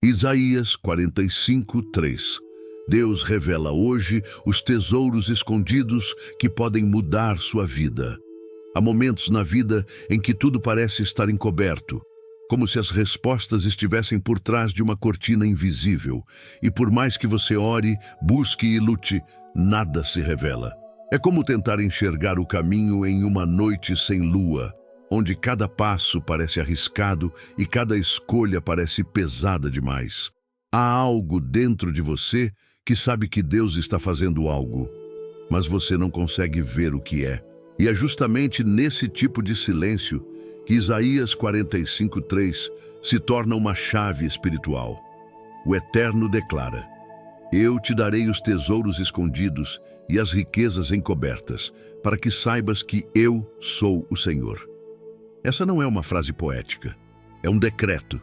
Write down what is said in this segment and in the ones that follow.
Isaías 45:3. Deus revela hoje os tesouros escondidos que podem mudar sua vida. Há momentos na vida em que tudo parece estar encoberto, como se as respostas estivessem por trás de uma cortina invisível, e por mais que você ore, busque e lute, nada se revela. É como tentar enxergar o caminho em uma noite sem lua, onde cada passo parece arriscado e cada escolha parece pesada demais. Há algo dentro de você que sabe que Deus está fazendo algo, mas você não consegue ver o que é. E é justamente nesse tipo de silêncio que Isaías 45:3 se torna uma chave espiritual. O Eterno declara: Eu te darei os tesouros escondidos e as riquezas encobertas, para que saibas que eu sou o Senhor. Essa não é uma frase poética, é um decreto,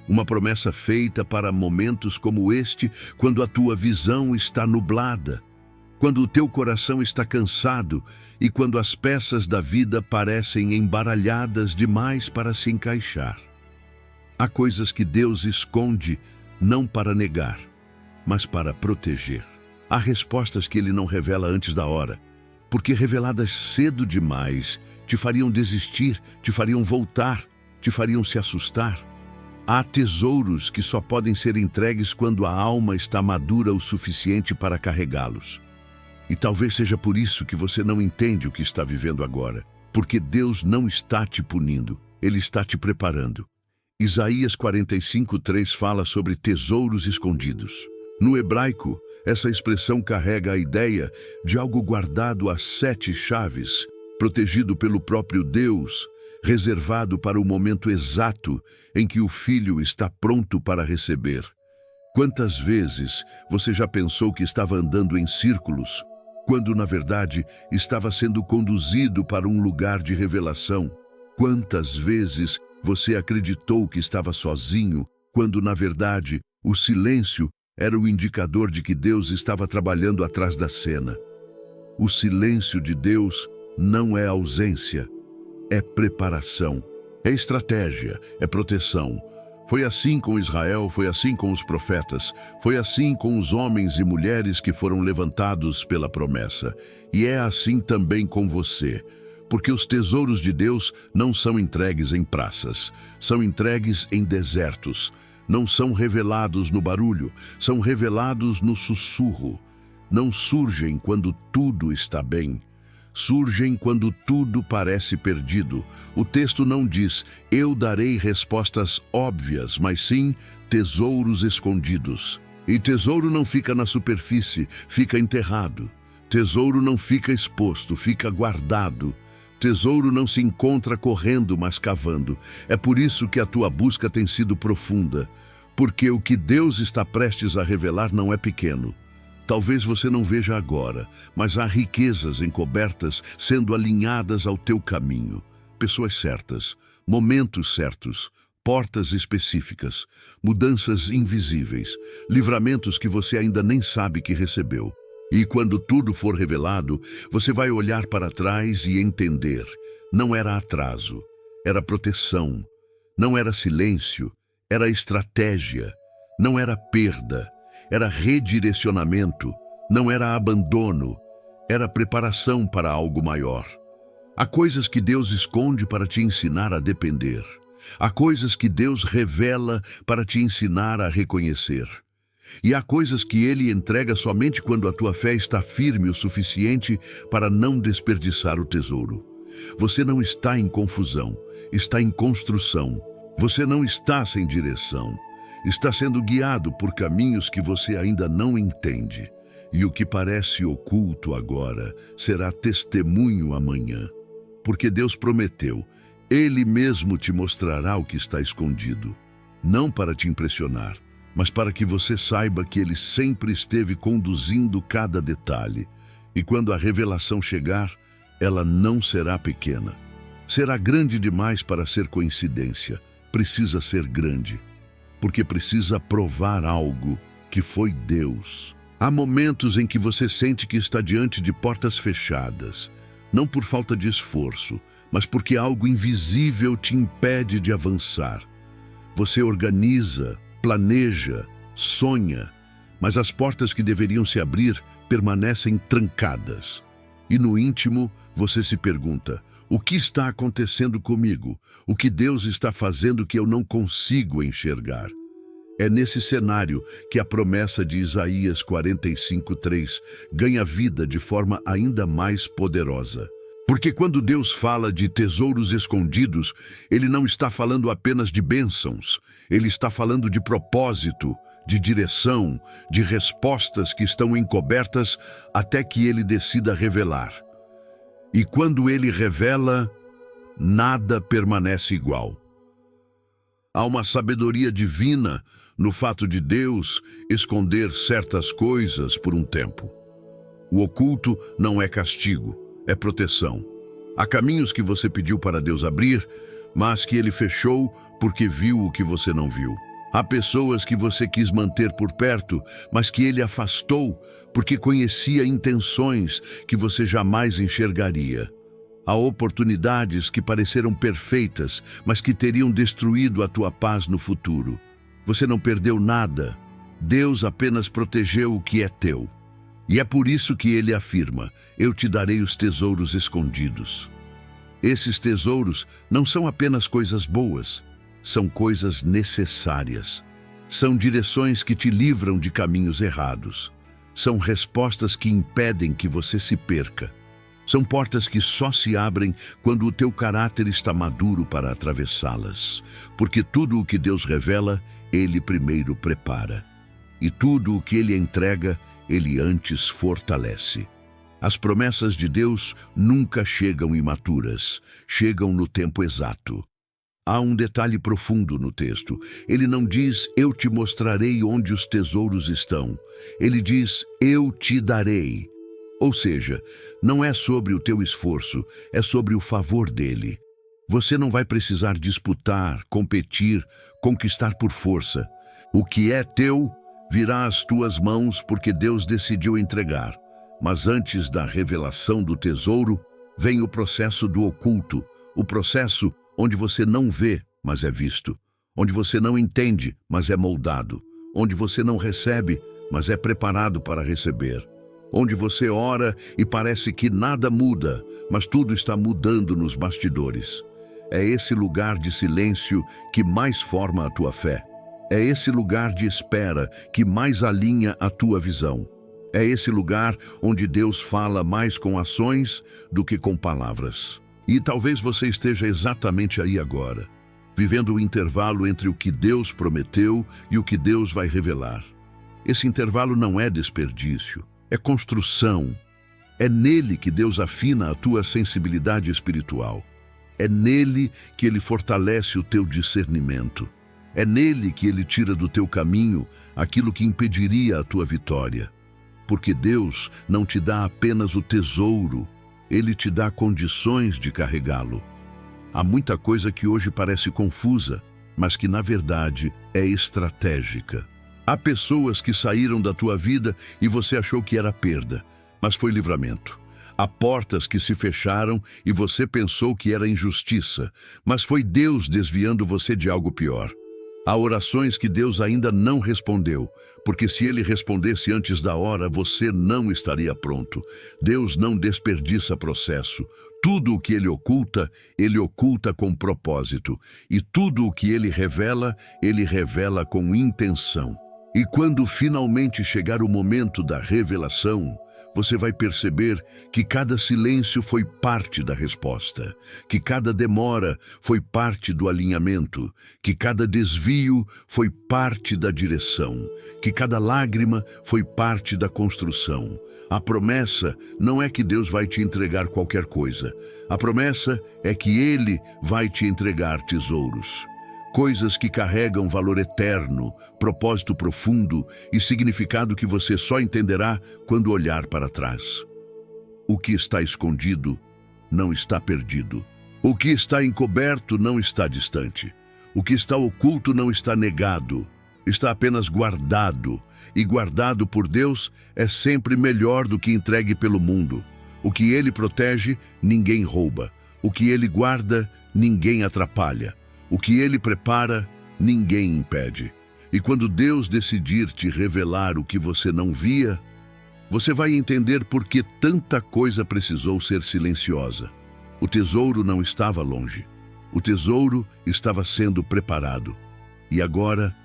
uma promessa feita para momentos como este, quando a tua visão está nublada, quando o teu coração está cansado e quando as peças da vida parecem embaralhadas demais para se encaixar. Há coisas que Deus esconde não para negar, mas para proteger. Há respostas que Ele não revela antes da hora, porque reveladas cedo demais te fariam desistir, te fariam voltar, te fariam se assustar. Há tesouros que só podem ser entregues quando a alma está madura o suficiente para carregá-los. E talvez seja por isso que você não entende o que está vivendo agora, porque Deus não está te punindo, Ele está te preparando. Isaías 45:3 fala sobre tesouros escondidos. No hebraico, essa expressão carrega a ideia de algo guardado a 7 chaves, protegido pelo próprio Deus, reservado para o momento exato em que o filho está pronto para receber. Quantas vezes você já pensou que estava andando em círculos, quando na verdade estava sendo conduzido para um lugar de revelação? Quantas vezes você acreditou que estava sozinho, quando na verdade o silêncio era o indicador de que Deus estava trabalhando atrás da cena? O silêncio de Deus não é ausência, é preparação, é estratégia, é proteção. Foi assim com Israel, foi assim com os profetas, foi assim com os homens e mulheres que foram levantados pela promessa. E é assim também com você, porque os tesouros de Deus não são entregues em praças, são entregues em desertos. Não são revelados no barulho, são revelados no sussurro. Não surgem quando tudo está bem. Surgem quando tudo parece perdido. O texto não diz, eu darei respostas óbvias, mas sim tesouros escondidos. E tesouro não fica na superfície, fica enterrado. Tesouro não fica exposto, fica guardado. Tesouro não se encontra correndo, mas cavando. É por isso que a tua busca tem sido profunda, porque o que Deus está prestes a revelar não é pequeno. Talvez você não veja agora, mas há riquezas encobertas sendo alinhadas ao teu caminho. Pessoas certas, momentos certos, portas específicas, mudanças invisíveis, livramentos que você ainda nem sabe que recebeu. E quando tudo for revelado, você vai olhar para trás e entender. Não era atraso, era proteção. Não era silêncio, era estratégia. Não era perda, era redirecionamento. Não era abandono, era preparação para algo maior. Há coisas que Deus esconde para te ensinar a depender. Há coisas que Deus revela para te ensinar a reconhecer. E há coisas que Ele entrega somente quando a tua fé está firme o suficiente para não desperdiçar o tesouro. Você não está em confusão, está em construção. Você não está sem direção. Está sendo guiado por caminhos que você ainda não entende. E o que parece oculto agora será testemunho amanhã. Porque Deus prometeu, Ele mesmo te mostrará o que está escondido. Não para te impressionar, mas para que você saiba que Ele sempre esteve conduzindo cada detalhe. E quando a revelação chegar, ela não será pequena. Será grande demais para ser coincidência. Precisa ser grande, porque precisa provar algo que foi Deus. Há momentos em que você sente que está diante de portas fechadas, não por falta de esforço, mas porque algo invisível te impede de avançar. Você organiza, planeja, sonha, mas as portas que deveriam se abrir permanecem trancadas. E no íntimo, você se pergunta: o que está acontecendo comigo? O que Deus está fazendo que eu não consigo enxergar? É nesse cenário que a promessa de Isaías 45:3 ganha vida de forma ainda mais poderosa. Porque quando Deus fala de tesouros escondidos, Ele não está falando apenas de bênçãos, Ele está falando de propósito, de direção, de respostas que estão encobertas até que Ele decida revelar. E quando Ele revela, nada permanece igual. Há uma sabedoria divina no fato de Deus esconder certas coisas por um tempo. O oculto não é castigo, é proteção. Há caminhos que você pediu para Deus abrir, mas que Ele fechou porque viu o que você não viu. Há pessoas que você quis manter por perto, mas que Ele afastou porque conhecia intenções que você jamais enxergaria. Há oportunidades que pareceram perfeitas, mas que teriam destruído a tua paz no futuro. Você não perdeu nada. Deus apenas protegeu o que é teu. E é por isso que Ele afirma: eu te darei os tesouros escondidos. Esses tesouros não são apenas coisas boas, são coisas necessárias. São direções que te livram de caminhos errados. São respostas que impedem que você se perca. São portas que só se abrem quando o teu caráter está maduro para atravessá-las. Porque tudo o que Deus revela, Ele primeiro prepara. E tudo o que Ele entrega, Ele antes fortalece. As promessas de Deus nunca chegam imaturas, chegam no tempo exato. Há um detalhe profundo no texto. Ele não diz: eu te mostrarei onde os tesouros estão. Ele diz: eu te darei. Ou seja, não é sobre o teu esforço, é sobre o favor dele. Você não vai precisar disputar, competir, conquistar por força. O que é teu virá às tuas mãos porque Deus decidiu entregar. Mas antes da revelação do tesouro, vem o processo do oculto, o processo onde você não vê, mas é visto, onde você não entende, mas é moldado, onde você não recebe, mas é preparado para receber. Onde você ora e parece que nada muda, mas tudo está mudando nos bastidores. É esse lugar de silêncio que mais forma a tua fé. É esse lugar de espera que mais alinha a tua visão. É esse lugar onde Deus fala mais com ações do que com palavras. E talvez você esteja exatamente aí agora, vivendo o intervalo entre o que Deus prometeu e o que Deus vai revelar. Esse intervalo não é desperdício. É construção. É nele que Deus afina a tua sensibilidade espiritual. É nele que Ele fortalece o teu discernimento. É nele que Ele tira do teu caminho aquilo que impediria a tua vitória. Porque Deus não te dá apenas o tesouro, Ele te dá condições de carregá-lo. Há muita coisa que hoje parece confusa, mas que na verdade é estratégica. Há pessoas que saíram da tua vida e você achou que era perda, mas foi livramento. Há portas que se fecharam e você pensou que era injustiça, mas foi Deus desviando você de algo pior. Há orações que Deus ainda não respondeu, porque se Ele respondesse antes da hora, você não estaria pronto. Deus não desperdiça processo. Tudo o que Ele oculta com propósito. E tudo o que Ele revela com intenção. E quando finalmente chegar o momento da revelação, você vai perceber que cada silêncio foi parte da resposta, que cada demora foi parte do alinhamento, que cada desvio foi parte da direção, que cada lágrima foi parte da construção. A promessa não é que Deus vai te entregar qualquer coisa. A promessa é que Ele vai te entregar tesouros. Coisas que carregam valor eterno, propósito profundo e significado que você só entenderá quando olhar para trás. O que está escondido não está perdido. O que está encoberto não está distante. O que está oculto não está negado. Está apenas guardado. E guardado por Deus é sempre melhor do que entregue pelo mundo. O que Ele protege, ninguém rouba. O que Ele guarda, ninguém atrapalha. O que Ele prepara, ninguém impede. E quando Deus decidir te revelar o que você não via, você vai entender por que tanta coisa precisou ser silenciosa. O tesouro não estava longe. O tesouro estava sendo preparado. E agora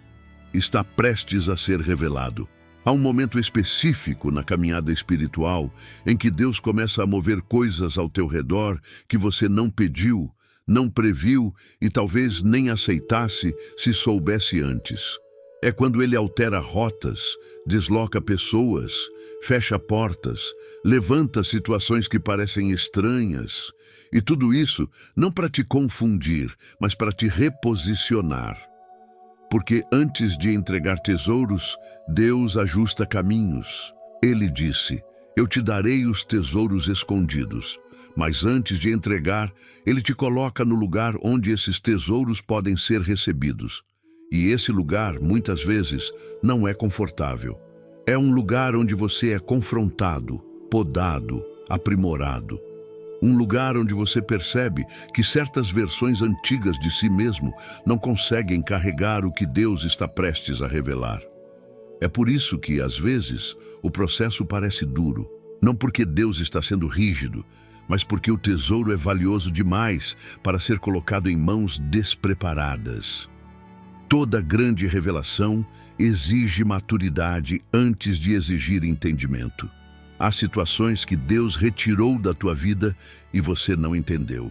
está prestes a ser revelado. Há um momento específico na caminhada espiritual em que Deus começa a mover coisas ao teu redor que você não pediu, não previu e talvez nem aceitasse se soubesse antes. É quando Ele altera rotas, desloca pessoas, fecha portas, levanta situações que parecem estranhas. E tudo isso não para te confundir, mas para te reposicionar. Porque antes de entregar tesouros, Deus ajusta caminhos. Ele disse: eu te darei os tesouros escondidos. Mas antes de entregar, Ele te coloca no lugar onde esses tesouros podem ser recebidos. E esse lugar, muitas vezes, não é confortável. É um lugar onde você é confrontado, podado, aprimorado. Um lugar onde você percebe que certas versões antigas de si mesmo não conseguem carregar o que Deus está prestes a revelar. É por isso que, às vezes, o processo parece duro. Não porque Deus está sendo rígido, mas porque o tesouro é valioso demais para ser colocado em mãos despreparadas. Toda grande revelação exige maturidade antes de exigir entendimento. Há situações que Deus retirou da tua vida e você não entendeu.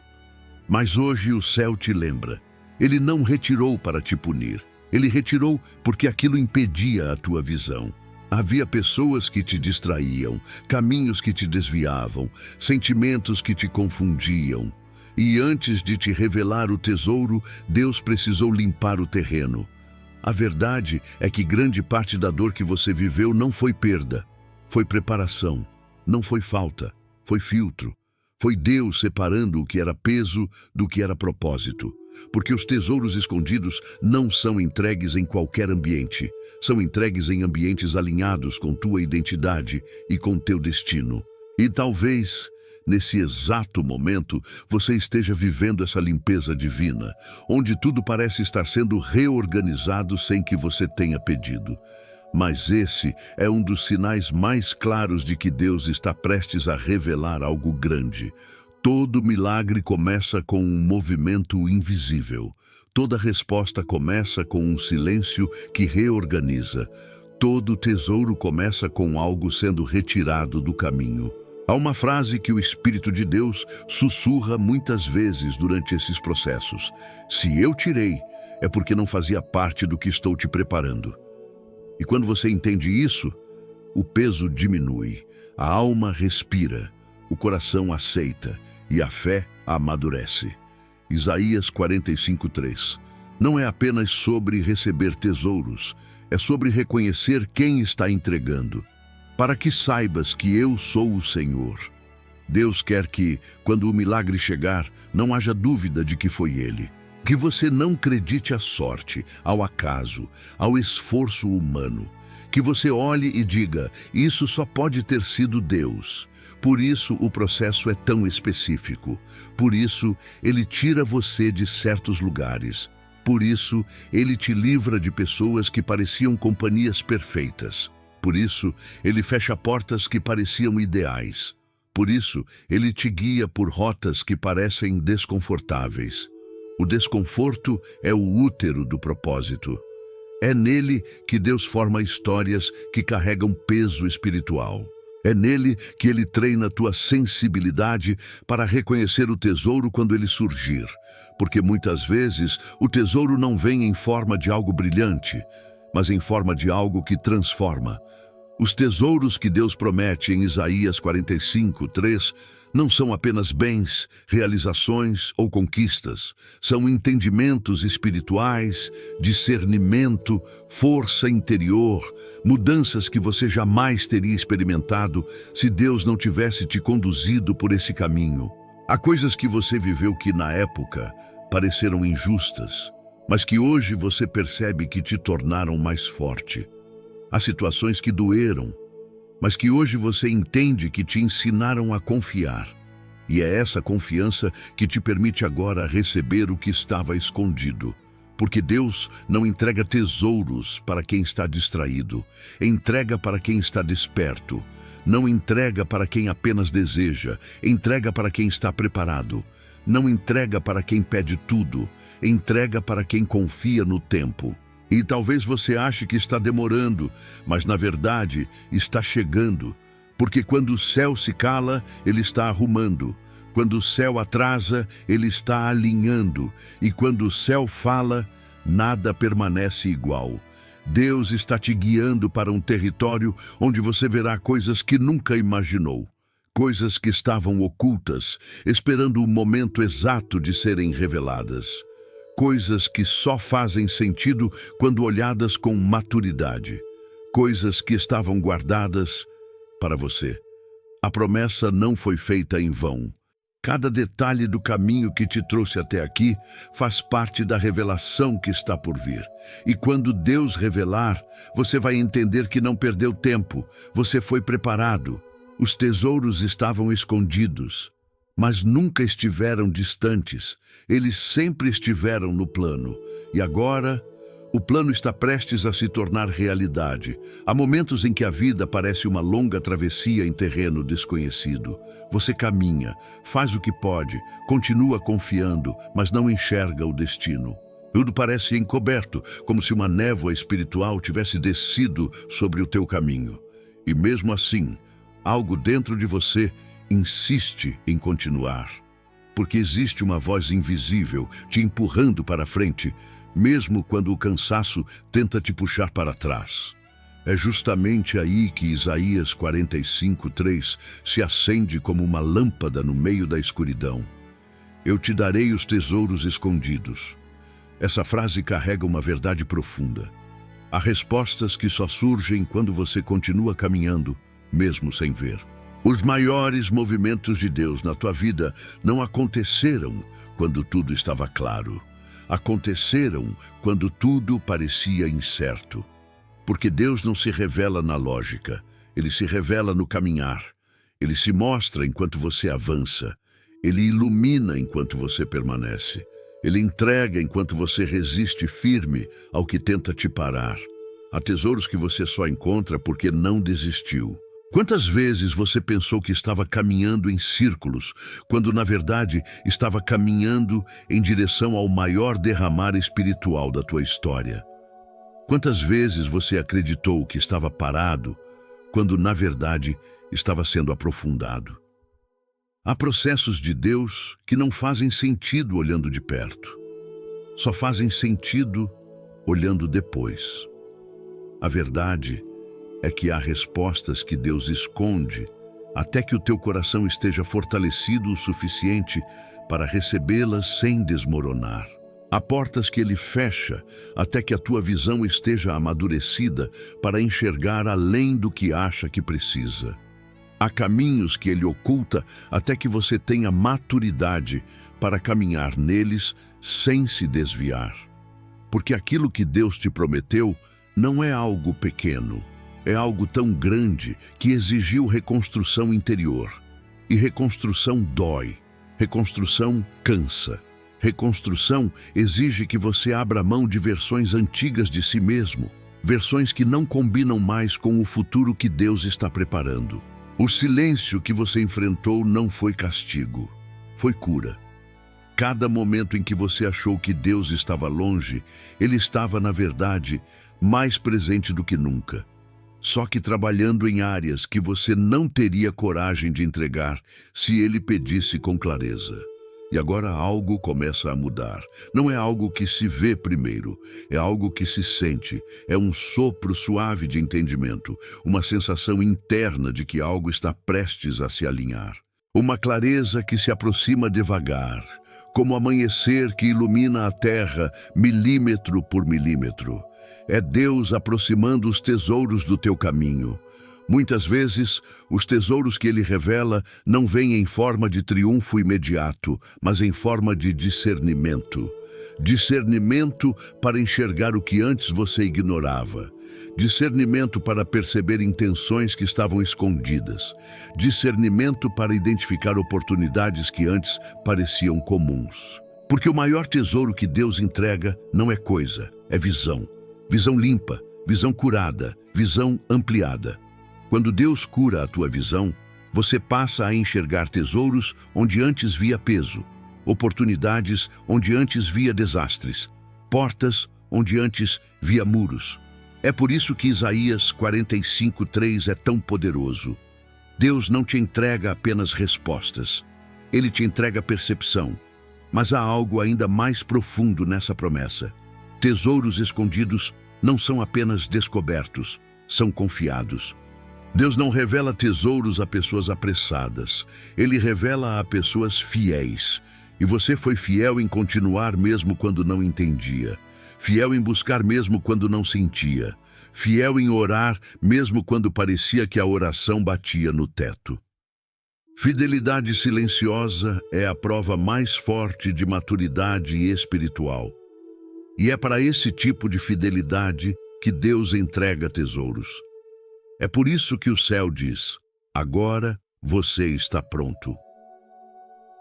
Mas hoje o céu te lembra. Ele não retirou para te punir. Ele retirou porque aquilo impedia a tua visão. Havia pessoas que te distraíam, caminhos que te desviavam, sentimentos que te confundiam. E antes de te revelar o tesouro, Deus precisou limpar o terreno. A verdade é que grande parte da dor que você viveu não foi perda. Foi preparação, não foi falta, foi filtro. Foi Deus separando o que era peso do que era propósito. Porque os tesouros escondidos não são entregues em qualquer ambiente. São entregues em ambientes alinhados com tua identidade e com teu destino. E talvez, nesse exato momento, você esteja vivendo essa limpeza divina, onde tudo parece estar sendo reorganizado sem que você tenha pedido. Mas esse é um dos sinais mais claros de que Deus está prestes a revelar algo grande. Todo milagre começa com um movimento invisível. Toda resposta começa com um silêncio que reorganiza. Todo tesouro começa com algo sendo retirado do caminho. Há uma frase que o Espírito de Deus sussurra muitas vezes durante esses processos. Se eu tirei, é porque não fazia parte do que estou te preparando. E quando você entende isso, o peso diminui, a alma respira, o coração aceita e a fé amadurece. Isaías 45:3. Não é apenas sobre receber tesouros, é sobre reconhecer quem está entregando. Para que saibas que eu sou o Senhor. Deus quer que, quando o milagre chegar, não haja dúvida de que foi Ele. Que você não acredite à sorte, ao acaso, ao esforço humano. Que você olhe e diga, isso só pode ter sido Deus. Por isso o processo é tão específico. Por isso Ele tira você de certos lugares. Por isso Ele te livra de pessoas que pareciam companhias perfeitas. Por isso Ele fecha portas que pareciam ideais. Por isso Ele te guia por rotas que parecem desconfortáveis. O desconforto é o útero do propósito. É nele que Deus forma histórias que carregam peso espiritual. É nele que Ele treina tua sensibilidade para reconhecer o tesouro quando ele surgir. Porque muitas vezes o tesouro não vem em forma de algo brilhante, mas em forma de algo que transforma. Os tesouros que Deus promete em Isaías 45:3 não são apenas bens, realizações ou conquistas. São entendimentos espirituais, discernimento, força interior, mudanças que você jamais teria experimentado se Deus não tivesse te conduzido por esse caminho. Há coisas que você viveu que na época pareceram injustas, mas que hoje você percebe que te tornaram mais forte. Há situações que doeram, mas que hoje você entende que te ensinaram a confiar. E é essa confiança que te permite agora receber o que estava escondido. Porque Deus não entrega tesouros para quem está distraído, entrega para quem está desperto. Não entrega para quem apenas deseja, entrega para quem está preparado. Não entrega para quem pede tudo, entrega para quem confia no tempo. E talvez você ache que está demorando, mas na verdade está chegando. Porque quando o céu se cala, ele está arrumando. Quando o céu atrasa, ele está alinhando. E quando o céu fala, nada permanece igual. Deus está te guiando para um território onde você verá coisas que nunca imaginou. Coisas que estavam ocultas, esperando o momento exato de serem reveladas. Coisas que só fazem sentido quando olhadas com maturidade. Coisas que estavam guardadas para você. A promessa não foi feita em vão. Cada detalhe do caminho que te trouxe até aqui faz parte da revelação que está por vir. E quando Deus revelar, você vai entender que não perdeu tempo, você foi preparado. Os tesouros estavam escondidos, mas nunca estiveram distantes. Eles sempre estiveram no plano. E agora, o plano está prestes a se tornar realidade. Há momentos em que a vida parece uma longa travessia em terreno desconhecido. Você caminha, faz o que pode, continua confiando, mas não enxerga o destino. Tudo parece encoberto, como se uma névoa espiritual tivesse descido sobre o teu caminho. E mesmo assim, algo dentro de você insiste em continuar. Porque existe uma voz invisível te empurrando para frente, mesmo quando o cansaço tenta te puxar para trás. É justamente aí que Isaías 45:3 se acende como uma lâmpada no meio da escuridão. Eu te darei os tesouros escondidos. Essa frase carrega uma verdade profunda. Há respostas que só surgem quando você continua caminhando, mesmo sem ver. Os maiores movimentos de Deus na tua vida não aconteceram quando tudo estava claro. Aconteceram quando tudo parecia incerto. Porque Deus não se revela na lógica, Ele se revela no caminhar. Ele se mostra enquanto você avança. Ele ilumina enquanto você permanece. Ele entrega enquanto você resiste firme ao que tenta te parar. Há tesouros que você só encontra porque não desistiu. Quantas vezes você pensou que estava caminhando em círculos, quando na verdade estava caminhando em direção ao maior derramar espiritual da tua história? Quantas vezes você acreditou que estava parado, quando na verdade estava sendo aprofundado? Há processos de Deus que não fazem sentido olhando de perto. Só fazem sentido olhando depois. A verdade é que há respostas que Deus esconde até que o teu coração esteja fortalecido o suficiente para recebê-las sem desmoronar. Há portas que Ele fecha até que a tua visão esteja amadurecida para enxergar além do que acha que precisa. Há caminhos que Ele oculta até que você tenha maturidade para caminhar neles sem se desviar. Porque aquilo que Deus te prometeu não é algo pequeno. É algo tão grande que exigiu reconstrução interior. E reconstrução dói. Reconstrução cansa. Reconstrução exige que você abra mão de versões antigas de si mesmo, versões que não combinam mais com o futuro que Deus está preparando. O silêncio que você enfrentou não foi castigo, foi cura. Cada momento em que você achou que Deus estava longe, Ele estava, na verdade, mais presente do que nunca. Só que trabalhando em áreas que você não teria coragem de entregar se Ele pedisse com clareza. E agora algo começa a mudar. Não é algo que se vê primeiro, é algo que se sente. É um sopro suave de entendimento, uma sensação interna de que algo está prestes a se alinhar. Uma clareza que se aproxima devagar, como amanhecer que ilumina a terra milímetro por milímetro. É Deus aproximando os tesouros do teu caminho. Muitas vezes, os tesouros que Ele revela não vêm em forma de triunfo imediato, mas em forma de discernimento. Discernimento para enxergar o que antes você ignorava. Discernimento para perceber intenções que estavam escondidas. Discernimento para identificar oportunidades que antes pareciam comuns. Porque o maior tesouro que Deus entrega não é coisa, é visão. Visão limpa, visão curada, visão ampliada. Quando Deus cura a tua visão, você passa a enxergar tesouros onde antes via peso, oportunidades onde antes via desastres, portas onde antes via muros. É por isso que Isaías 45:3 é tão poderoso. Deus não te entrega apenas respostas, Ele te entrega percepção. Mas há algo ainda mais profundo nessa promessa. Tesouros escondidos não são apenas descobertos, são confiados. Deus não revela tesouros a pessoas apressadas. Ele revela a pessoas fiéis. E você foi fiel em continuar mesmo quando não entendia. Fiel em buscar mesmo quando não sentia. Fiel em orar mesmo quando parecia que a oração batia no teto. Fidelidade silenciosa é a prova mais forte de maturidade espiritual. E é para esse tipo de fidelidade que Deus entrega tesouros. É por isso que o céu diz: agora você está pronto.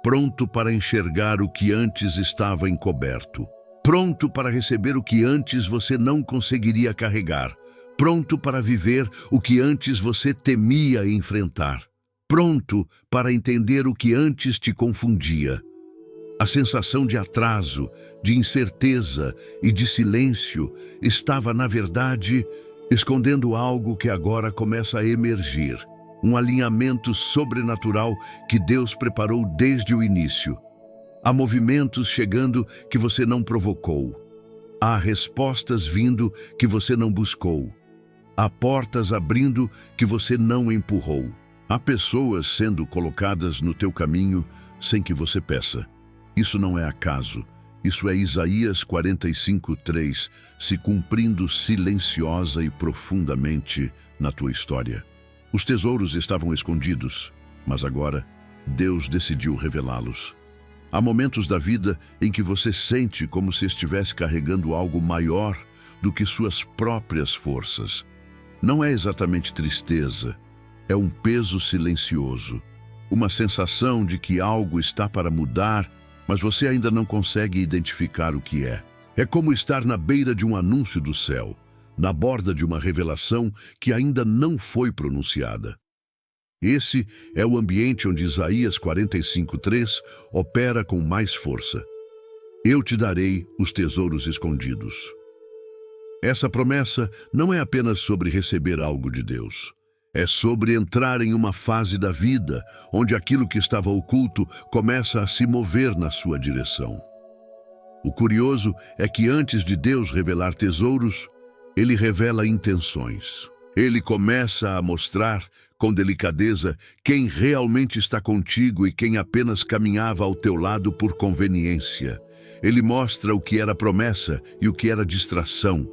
Pronto para enxergar o que antes estava encoberto. Pronto para receber o que antes você não conseguiria carregar. Pronto para viver o que antes você temia enfrentar. Pronto para entender o que antes te confundia. A sensação de atraso, de incerteza e de silêncio estava, na verdade, escondendo algo que agora começa a emergir. Um alinhamento sobrenatural que Deus preparou desde o início. Há movimentos chegando que você não provocou. Há respostas vindo que você não buscou. Há portas abrindo que você não empurrou. Há pessoas sendo colocadas no teu caminho sem que você peça. Isso não é acaso. Isso é Isaías 45:3 se cumprindo silenciosa e profundamente na tua história. Os tesouros estavam escondidos, mas agora Deus decidiu revelá-los. Há momentos da vida em que você sente como se estivesse carregando algo maior do que suas próprias forças. Não é exatamente tristeza. É um peso silencioso, uma sensação de que algo está para mudar, mas você ainda não consegue identificar o que é. É como estar na beira de um anúncio do céu, na borda de uma revelação que ainda não foi pronunciada. Esse é o ambiente onde Isaías 45:3 opera com mais força. Eu te darei os tesouros escondidos. Essa promessa não é apenas sobre receber algo de Deus. É sobre entrar em uma fase da vida onde aquilo que estava oculto começa a se mover na sua direção. O curioso é que antes de Deus revelar tesouros, Ele revela intenções. Ele começa a mostrar, com delicadeza, quem realmente está contigo e quem apenas caminhava ao teu lado por conveniência. Ele mostra o que era promessa e o que era distração.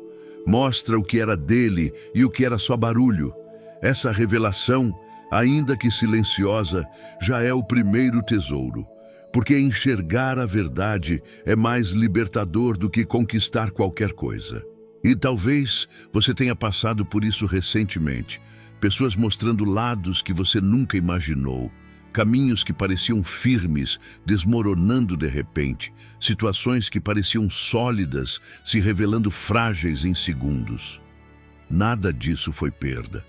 Mostra o que era dele e o que era só barulho. Essa revelação, ainda que silenciosa, já é o primeiro tesouro, porque enxergar a verdade é mais libertador do que conquistar qualquer coisa. E talvez você tenha passado por isso recentemente, pessoas mostrando lados que você nunca imaginou, caminhos que pareciam firmes, desmoronando de repente, situações que pareciam sólidas, se revelando frágeis em segundos. Nada disso foi perda.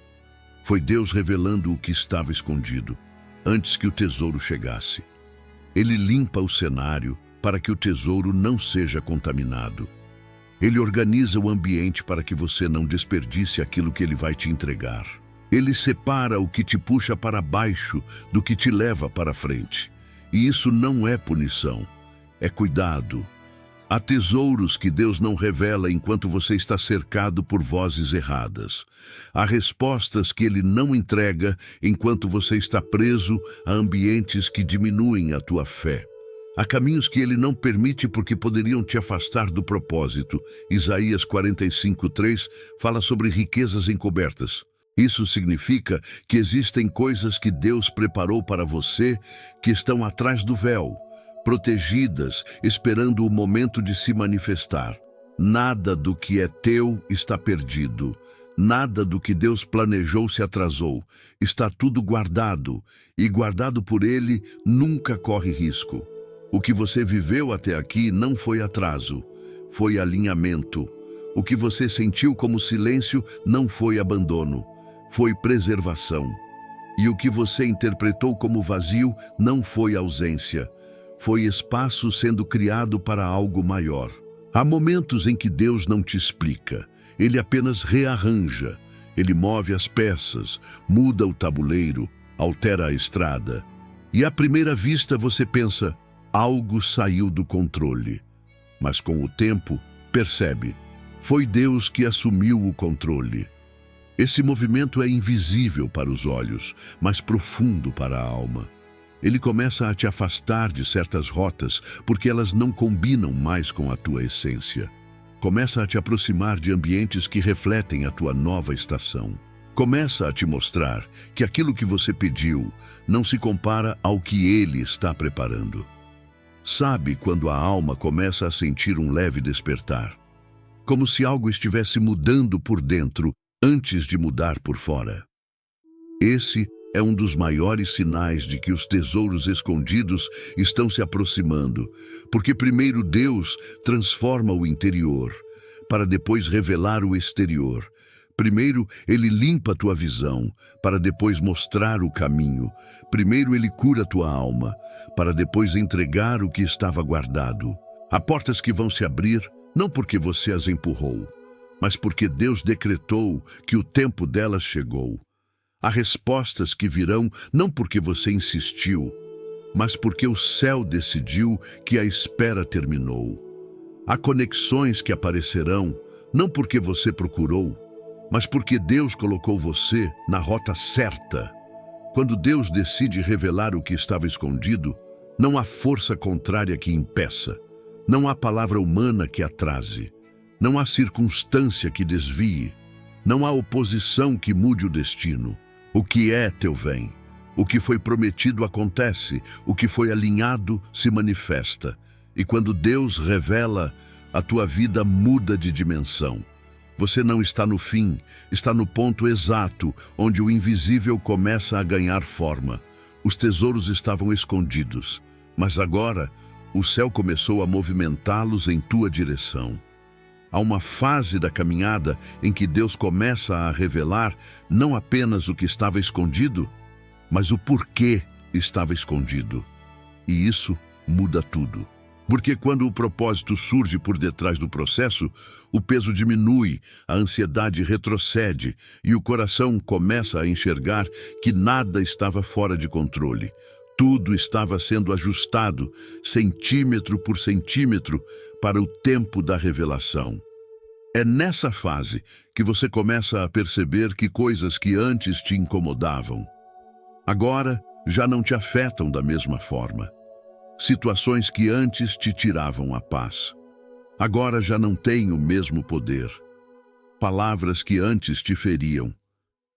Foi Deus revelando o que estava escondido, antes que o tesouro chegasse. Ele limpa o cenário para que o tesouro não seja contaminado. Ele organiza o ambiente para que você não desperdice aquilo que Ele vai te entregar. Ele separa o que te puxa para baixo do que te leva para frente. E isso não é punição, é cuidado. Há tesouros que Deus não revela enquanto você está cercado por vozes erradas. Há respostas que Ele não entrega enquanto você está preso a ambientes que diminuem a tua fé. Há caminhos que Ele não permite porque poderiam te afastar do propósito. Isaías 45:3 fala sobre riquezas encobertas. Isso significa que existem coisas que Deus preparou para você que estão atrás do véu, protegidas, esperando o momento de se manifestar. Nada do que é teu está perdido. Nada do que Deus planejou se atrasou. Está tudo guardado, e guardado por Ele nunca corre risco. O que você viveu até aqui não foi atraso, foi alinhamento. O que você sentiu como silêncio não foi abandono, foi preservação. E o que você interpretou como vazio não foi ausência, foi espaço sendo criado para algo maior. Há momentos em que Deus não te explica, Ele apenas rearranja. Ele move as peças, muda o tabuleiro, altera a estrada. E à primeira vista você pensa, algo saiu do controle. Mas com o tempo, percebe, foi Deus que assumiu o controle. Esse movimento é invisível para os olhos, mas profundo para a alma. Ele começa a te afastar de certas rotas porque elas não combinam mais com a tua essência. Começa a te aproximar de ambientes que refletem a tua nova estação. Começa a te mostrar que aquilo que você pediu não se compara ao que Ele está preparando. Sabe quando a alma começa a sentir um leve despertar? Como se algo estivesse mudando por dentro antes de mudar por fora. Esse é um dos maiores sinais de que os tesouros escondidos estão se aproximando, porque primeiro Deus transforma o interior, para depois revelar o exterior. Primeiro Ele limpa a tua visão, para depois mostrar o caminho. Primeiro Ele cura a tua alma, para depois entregar o que estava guardado. Há portas que vão se abrir, não porque você as empurrou, mas porque Deus decretou que o tempo delas chegou. Há respostas que virão não porque você insistiu, mas porque o céu decidiu que a espera terminou. Há conexões que aparecerão não porque você procurou, mas porque Deus colocou você na rota certa. Quando Deus decide revelar o que estava escondido, não há força contrária que impeça, não há palavra humana que atrase, não há circunstância que desvie, não há oposição que mude o destino. O que é teu vem, o que foi prometido acontece, o que foi alinhado se manifesta. E quando Deus revela, a tua vida muda de dimensão. Você não está no fim, está no ponto exato, onde o invisível começa a ganhar forma. Os tesouros estavam escondidos, mas agora o céu começou a movimentá-los em tua direção. Há uma fase da caminhada em que Deus começa a revelar não apenas o que estava escondido, mas o porquê estava escondido. E isso muda tudo. Porque quando o propósito surge por detrás do processo, o peso diminui, a ansiedade retrocede e o coração começa a enxergar que nada estava fora de controle. Tudo estava sendo ajustado, centímetro por centímetro, para o tempo da revelação. É nessa fase que você começa a perceber que coisas que antes te incomodavam, agora já não te afetam da mesma forma. Situações que antes te tiravam a paz, agora já não têm o mesmo poder. Palavras que antes te feriam,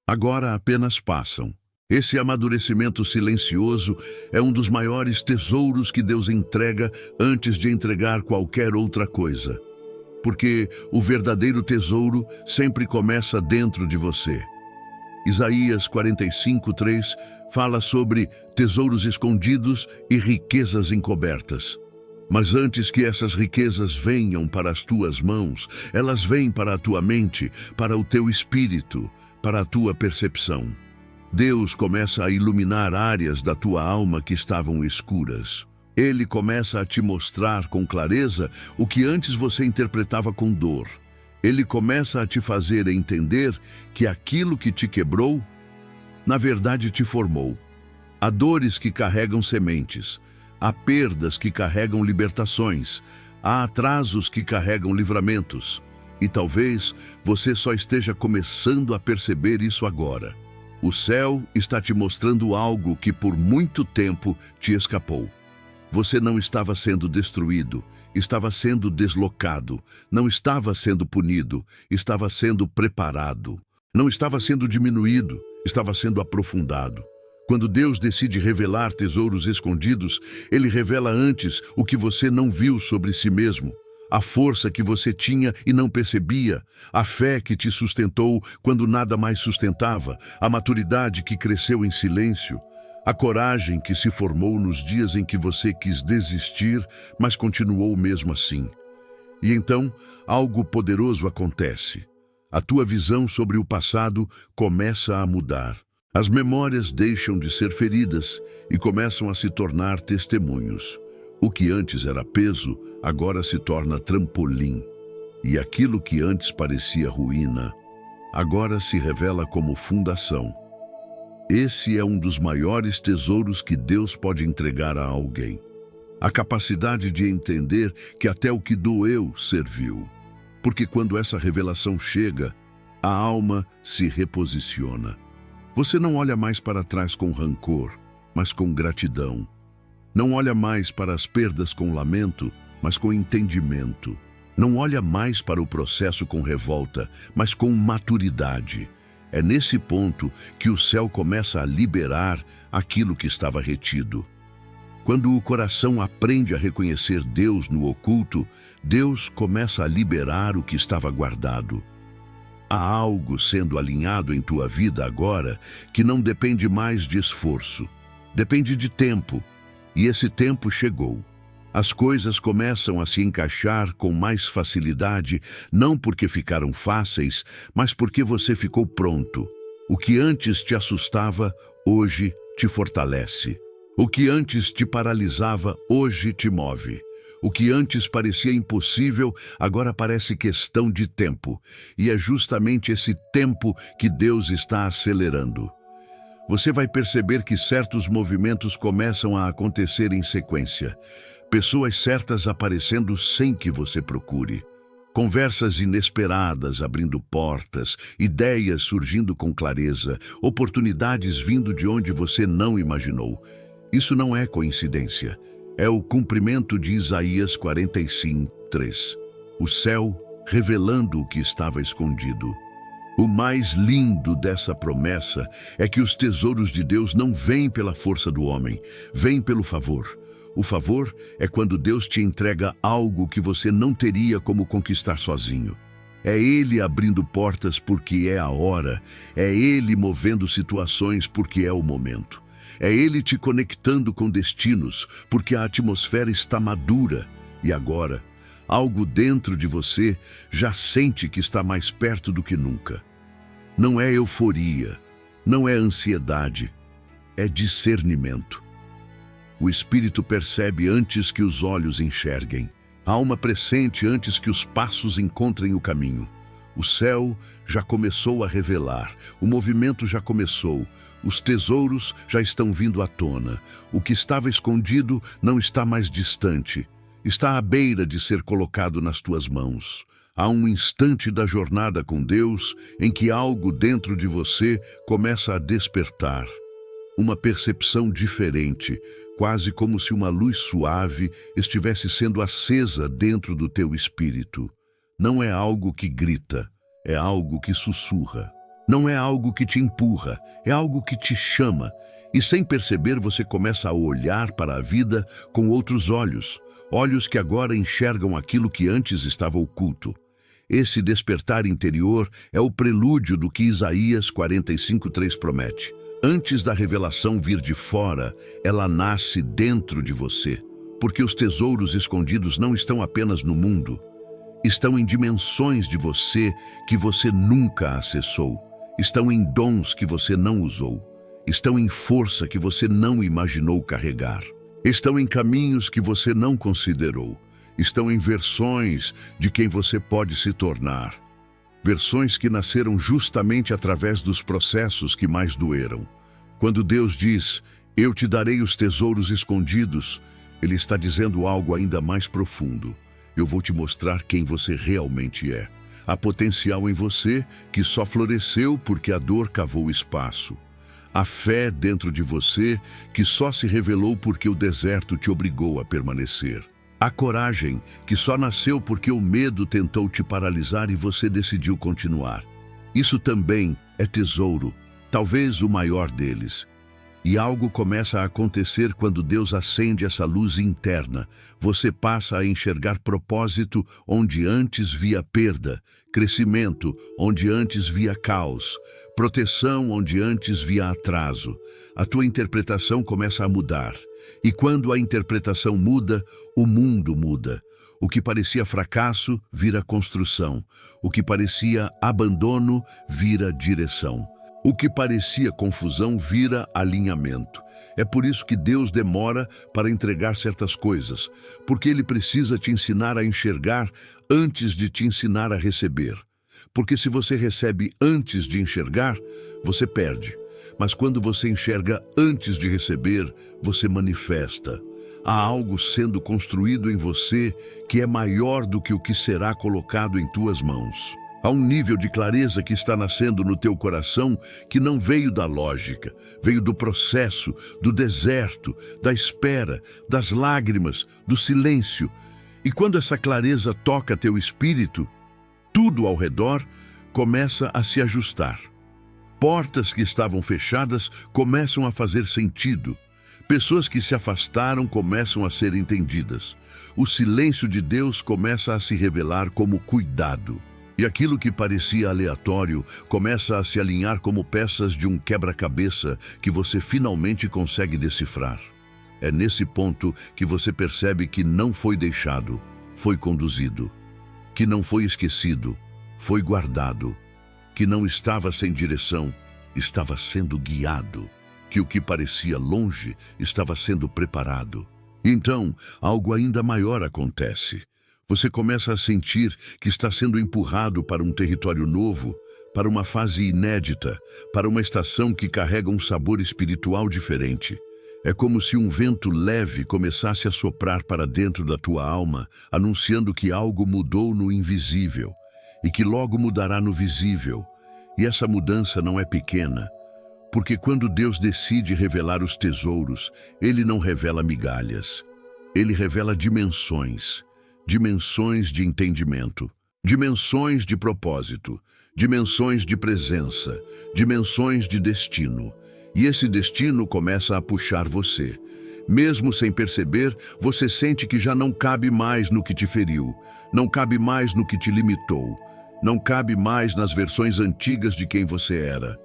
agora apenas passam. Esse amadurecimento silencioso é um dos maiores tesouros que Deus entrega antes de entregar qualquer outra coisa. Porque o verdadeiro tesouro sempre começa dentro de você. Isaías 45:3 fala sobre tesouros escondidos e riquezas encobertas. Mas antes que essas riquezas venham para as tuas mãos, elas vêm para a tua mente, para o teu espírito, para a tua percepção. Deus começa a iluminar áreas da tua alma que estavam escuras. Ele começa a te mostrar com clareza o que antes você interpretava com dor. Ele começa a te fazer entender que aquilo que te quebrou, na verdade te formou. Há dores que carregam sementes, há perdas que carregam libertações, há atrasos que carregam livramentos. E talvez você só esteja começando a perceber isso agora. O céu está te mostrando algo que por muito tempo te escapou. Você não estava sendo destruído, estava sendo deslocado, não estava sendo punido, estava sendo preparado. Não estava sendo diminuído, estava sendo aprofundado. Quando Deus decide revelar tesouros escondidos, Ele revela antes o que você não viu sobre si mesmo. A força que você tinha e não percebia, a fé que te sustentou quando nada mais sustentava, a maturidade que cresceu em silêncio. A coragem que se formou nos dias em que você quis desistir, mas continuou mesmo assim. E então, algo poderoso acontece. A tua visão sobre o passado começa a mudar. As memórias deixam de ser feridas e começam a se tornar testemunhos. O que antes era peso, agora se torna trampolim. E aquilo que antes parecia ruína, agora se revela como fundação. Esse é um dos maiores tesouros que Deus pode entregar a alguém. A capacidade de entender que até o que doeu serviu. Porque quando essa revelação chega, a alma se reposiciona. Você não olha mais para trás com rancor, mas com gratidão. Não olha mais para as perdas com lamento, mas com entendimento. Não olha mais para o processo com revolta, mas com maturidade. É nesse ponto que o céu começa a liberar aquilo que estava retido. Quando o coração aprende a reconhecer Deus no oculto, Deus começa a liberar o que estava guardado. Há algo sendo alinhado em tua vida agora que não depende mais de esforço. Depende de tempo. E esse tempo chegou. As coisas começam a se encaixar com mais facilidade, não porque ficaram fáceis, mas porque você ficou pronto. O que antes te assustava, hoje te fortalece. O que antes te paralisava, hoje te move. O que antes parecia impossível, agora parece questão de tempo. E é justamente esse tempo que Deus está acelerando. Você vai perceber que certos movimentos começam a acontecer em sequência. Pessoas certas aparecendo sem que você procure. Conversas inesperadas abrindo portas, ideias surgindo com clareza, oportunidades vindo de onde você não imaginou. Isso não é coincidência. É o cumprimento de Isaías 45:3. O céu revelando o que estava escondido. O mais lindo dessa promessa é que os tesouros de Deus não vêm pela força do homem, vêm pelo favor. O favor é quando Deus te entrega algo que você não teria como conquistar sozinho. É Ele abrindo portas porque é a hora, é Ele movendo situações porque é o momento. É Ele te conectando com destinos porque a atmosfera está madura. E agora, algo dentro de você já sente que está mais perto do que nunca. Não é euforia, não é ansiedade, é discernimento. O espírito percebe antes que os olhos enxerguem. A alma pressente antes que os passos encontrem o caminho. O céu já começou a revelar, o movimento já começou, os tesouros já estão vindo à tona. O que estava escondido não está mais distante, está à beira de ser colocado nas tuas mãos. Há um instante da jornada com Deus em que algo dentro de você começa a despertar. Uma percepção diferente, quase como se uma luz suave estivesse sendo acesa dentro do teu espírito. Não é algo que grita, é algo que sussurra. Não é algo que te empurra, é algo que te chama. E sem perceber você começa a olhar para a vida com outros olhos. Olhos que agora enxergam aquilo que antes estava oculto. Esse despertar interior é o prelúdio do que Isaías 45:3 promete. Antes da revelação vir de fora, ela nasce dentro de você. Porque os tesouros escondidos não estão apenas no mundo. Estão em dimensões de você que você nunca acessou. Estão em dons que você não usou. Estão em força que você não imaginou carregar. Estão em caminhos que você não considerou. Estão em versões de quem você pode se tornar. Versões que nasceram justamente através dos processos que mais doeram. Quando Deus diz, eu te darei os tesouros escondidos, Ele está dizendo algo ainda mais profundo. Eu vou te mostrar quem você realmente é. Há potencial em você que só floresceu porque a dor cavou espaço. Há fé dentro de você que só se revelou porque o deserto te obrigou a permanecer. Há coragem que só nasceu porque o medo tentou te paralisar e você decidiu continuar. Isso também é tesouro, talvez o maior deles. E algo começa a acontecer quando Deus acende essa luz interna. Você passa a enxergar propósito onde antes via perda, crescimento onde antes via caos. proteção onde antes via atraso. A tua interpretação começa a mudar. E quando a interpretação muda, o mundo muda. O que parecia fracasso vira construção. O que parecia abandono vira direção. O que parecia confusão vira alinhamento. É por isso que Deus demora para entregar certas coisas, porque Ele precisa te ensinar a enxergar antes de te ensinar a receber. Porque se você recebe antes de enxergar, você perde. Mas quando você enxerga antes de receber, você manifesta. Há algo sendo construído em você que é maior do que o que será colocado em tuas mãos. Há um nível de clareza que está nascendo no teu coração que não veio da lógica, veio do processo, do deserto, da espera, das lágrimas, do silêncio. E quando essa clareza toca teu espírito, tudo ao redor começa a se ajustar. Portas que estavam fechadas começam a fazer sentido. Pessoas que se afastaram começam a ser entendidas. O silêncio de Deus começa a se revelar como cuidado. E aquilo que parecia aleatório começa a se alinhar como peças de um quebra-cabeça que você finalmente consegue decifrar. É nesse ponto que você percebe que não foi deixado, foi conduzido. Que não foi esquecido, foi guardado. Que não estava sem direção, estava sendo guiado. Que o que parecia longe estava sendo preparado. Então, algo ainda maior acontece. Você começa a sentir que está sendo empurrado para um território novo, para uma fase inédita, para uma estação que carrega um sabor espiritual diferente. É como se um vento leve começasse a soprar para dentro da tua alma, anunciando que algo mudou no invisível e que logo mudará no visível. E essa mudança não é pequena, porque quando Deus decide revelar os tesouros, Ele não revela migalhas. Ele revela dimensões. Dimensões de entendimento, dimensões de propósito, dimensões de presença, dimensões de destino. E esse destino começa a puxar você. Mesmo sem perceber, você sente que já não cabe mais no que te feriu, não cabe mais no que te limitou, não cabe mais nas versões antigas de quem você era.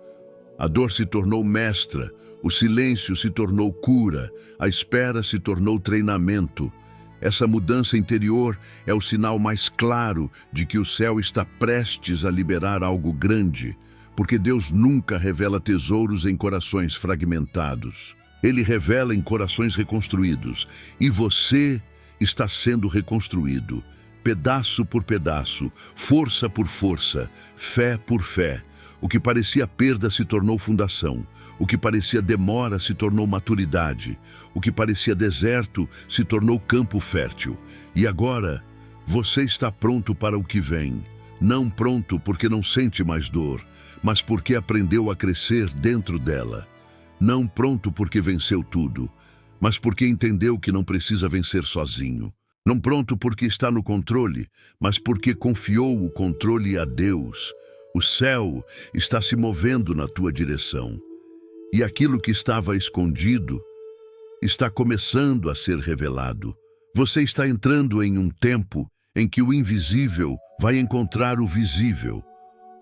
A dor se tornou mestra, o silêncio se tornou cura, a espera se tornou treinamento. Essa mudança interior é o sinal mais claro de que o céu está prestes a liberar algo grande, porque Deus nunca revela tesouros em corações fragmentados. Ele revela em corações reconstruídos, e você está sendo reconstruído, pedaço por pedaço, força por força, fé por fé. O que parecia perda se tornou fundação. O que parecia demora se tornou maturidade. O que parecia deserto se tornou campo fértil. E agora, você está pronto para o que vem. Não pronto porque não sente mais dor, mas porque aprendeu a crescer dentro dela. Não pronto porque venceu tudo, mas porque entendeu que não precisa vencer sozinho. Não pronto porque está no controle, mas porque confiou o controle a Deus. O céu está se movendo na tua direção. E aquilo que estava escondido está começando a ser revelado. Você está entrando em um tempo em que o invisível vai encontrar o visível,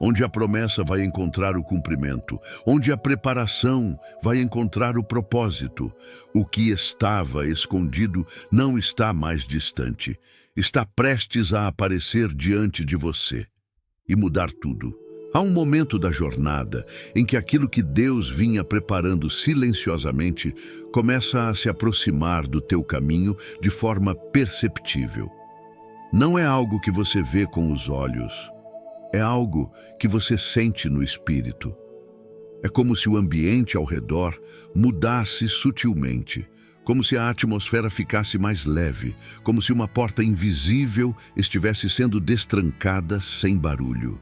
onde a promessa vai encontrar o cumprimento, onde a preparação vai encontrar o propósito. O que estava escondido não está mais distante, está prestes a aparecer diante de você e mudar tudo. Há um momento da jornada em que aquilo que Deus vinha preparando silenciosamente começa a se aproximar do teu caminho de forma perceptível. Não é algo que você vê com os olhos, é algo que você sente no espírito. É como se o ambiente ao redor mudasse sutilmente, como se a atmosfera ficasse mais leve, como se uma porta invisível estivesse sendo destrancada sem barulho.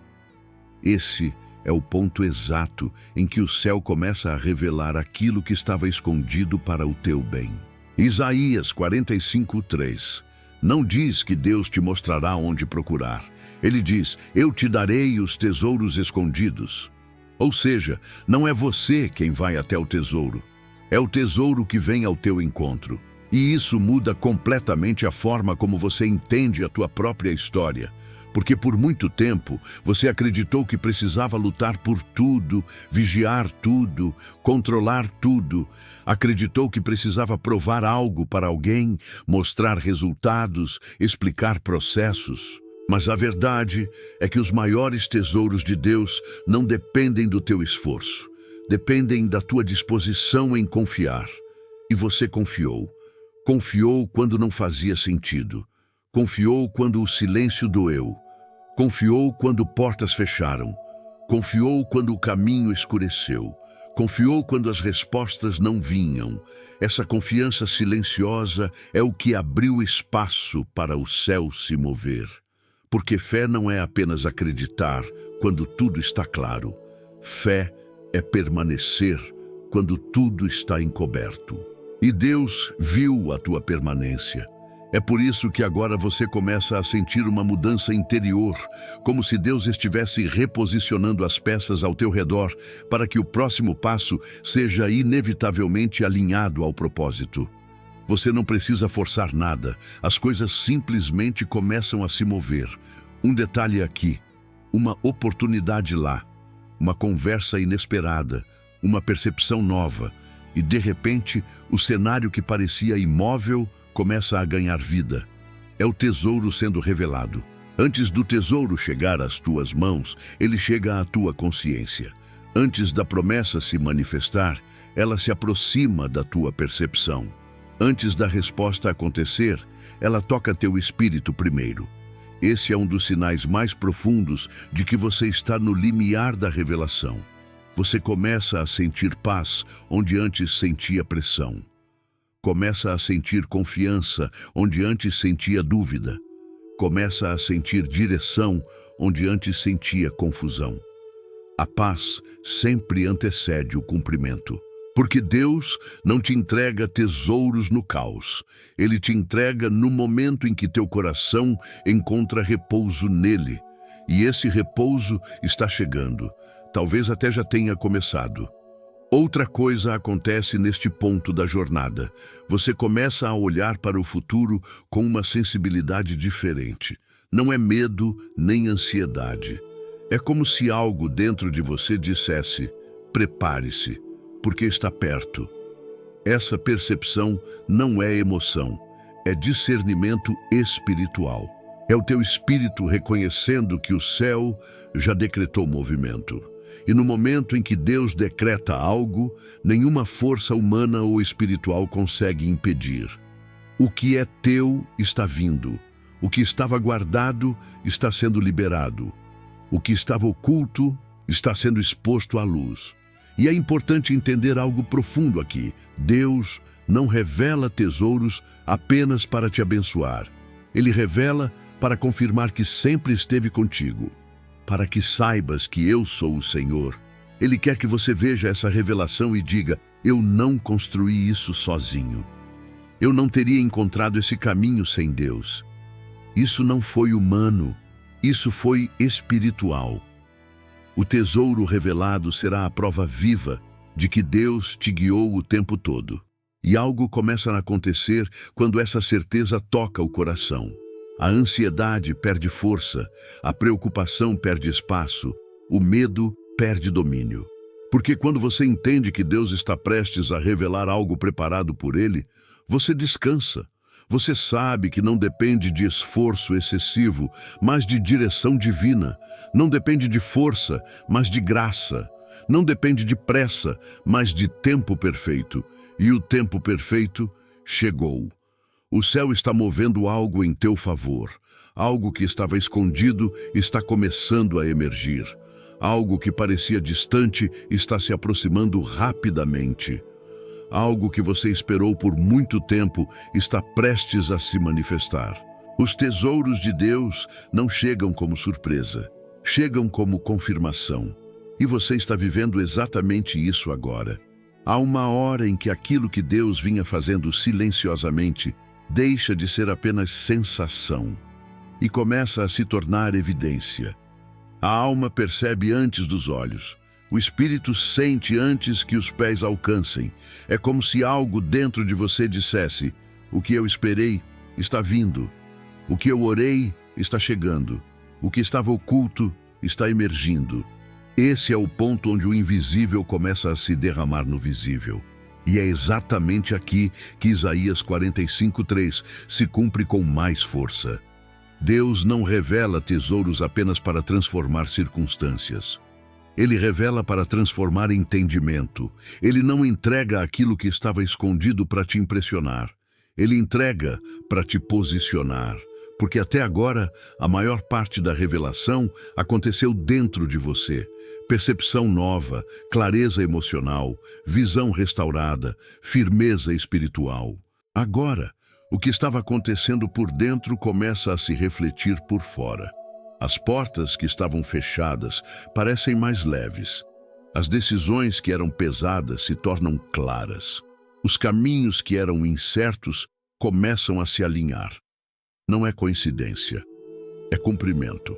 Esse é o ponto exato em que o céu começa a revelar aquilo que estava escondido para o teu bem. Isaías 45:3 não diz que Deus te mostrará onde procurar. Ele diz, eu te darei os tesouros escondidos. Ou seja, não é você quem vai até o tesouro. É o tesouro que vem ao teu encontro. E isso muda completamente a forma como você entende a tua própria história. Porque por muito tempo você acreditou que precisava lutar por tudo, vigiar tudo, controlar tudo. Acreditou que precisava provar algo para alguém, mostrar resultados, explicar processos. Mas a verdade é que os maiores tesouros de Deus não dependem do teu esforço, dependem da tua disposição em confiar. E você confiou. Confiou quando não fazia sentido. Confiou quando o silêncio doeu. Confiou quando portas fecharam. Confiou quando o caminho escureceu. Confiou quando as respostas não vinham. Essa confiança silenciosa é o que abriu espaço para o céu se mover. Porque fé não é apenas acreditar quando tudo está claro. Fé é permanecer quando tudo está encoberto. E Deus viu a tua permanência. É por isso que agora você começa a sentir uma mudança interior, como se Deus estivesse reposicionando as peças ao teu redor para que o próximo passo seja inevitavelmente alinhado ao propósito. Você não precisa forçar nada, as coisas simplesmente começam a se mover. Um detalhe aqui, uma oportunidade lá, uma conversa inesperada, uma percepção nova, e de repente o cenário que parecia imóvel começa a ganhar vida. É o tesouro sendo revelado. Antes do tesouro chegar às tuas mãos, ele chega à tua consciência. Antes da promessa se manifestar, ela se aproxima da tua percepção. Antes da resposta acontecer, ela toca teu espírito primeiro. Esse é um dos sinais mais profundos de que você está no limiar da revelação. Você começa a sentir paz onde antes sentia pressão. Começa a sentir confiança onde antes sentia dúvida. Começa a sentir direção onde antes sentia confusão. A paz sempre antecede o cumprimento. Porque Deus não te entrega tesouros no caos. Ele te entrega no momento em que teu coração encontra repouso nele. E esse repouso está chegando. Talvez até já tenha começado. Outra coisa acontece neste ponto da jornada. Você começa a olhar para o futuro com uma sensibilidade diferente. Não é medo nem ansiedade. É como se algo dentro de você dissesse: prepare-se, porque está perto. Essa percepção não é emoção, é discernimento espiritual. É o teu espírito reconhecendo que o céu já decretou movimento. E no momento em que Deus decreta algo, nenhuma força humana ou espiritual consegue impedir. O que é teu está vindo. O que estava guardado está sendo liberado. O que estava oculto está sendo exposto à luz. E é importante entender algo profundo aqui. Deus não revela tesouros apenas para te abençoar. Ele revela para confirmar que sempre esteve contigo. Para que saibas que eu sou o Senhor. Ele quer que você veja essa revelação e diga: eu não construí isso sozinho. Eu não teria encontrado esse caminho sem Deus. Isso não foi humano, isso foi espiritual. O tesouro revelado será a prova viva de que Deus te guiou o tempo todo. E algo começa a acontecer quando essa certeza toca o coração. A ansiedade perde força, a preocupação perde espaço, o medo perde domínio. Porque quando você entende que Deus está prestes a revelar algo preparado por Ele, você descansa. Você sabe que não depende de esforço excessivo, mas de direção divina. Não depende de força, mas de graça. Não depende de pressa, mas de tempo perfeito. E o tempo perfeito chegou. O céu está movendo algo em teu favor. Algo que estava escondido está começando a emergir. Algo que parecia distante está se aproximando rapidamente. Algo que você esperou por muito tempo está prestes a se manifestar. Os tesouros de Deus não chegam como surpresa, chegam como confirmação. E você está vivendo exatamente isso agora. Há uma hora em que aquilo que Deus vinha fazendo silenciosamente deixa de ser apenas sensação e começa a se tornar evidência. A alma percebe antes dos olhos. O espírito sente antes que os pés alcancem. É como se algo dentro de você dissesse: o que eu esperei está vindo. O que eu orei está chegando. O que estava oculto está emergindo. Esse é o ponto onde o invisível começa a se derramar no visível. E é exatamente aqui que Isaías 45:3 se cumpre com mais força. Deus não revela tesouros apenas para transformar circunstâncias. Ele revela para transformar entendimento. Ele não entrega aquilo que estava escondido para te impressionar. Ele entrega para te posicionar. Porque até agora, a maior parte da revelação aconteceu dentro de você. Percepção nova, clareza emocional, visão restaurada, firmeza espiritual. Agora, o que estava acontecendo por dentro começa a se refletir por fora. As portas que estavam fechadas parecem mais leves. As decisões que eram pesadas se tornam claras. Os caminhos que eram incertos começam a se alinhar. Não é coincidência, é cumprimento.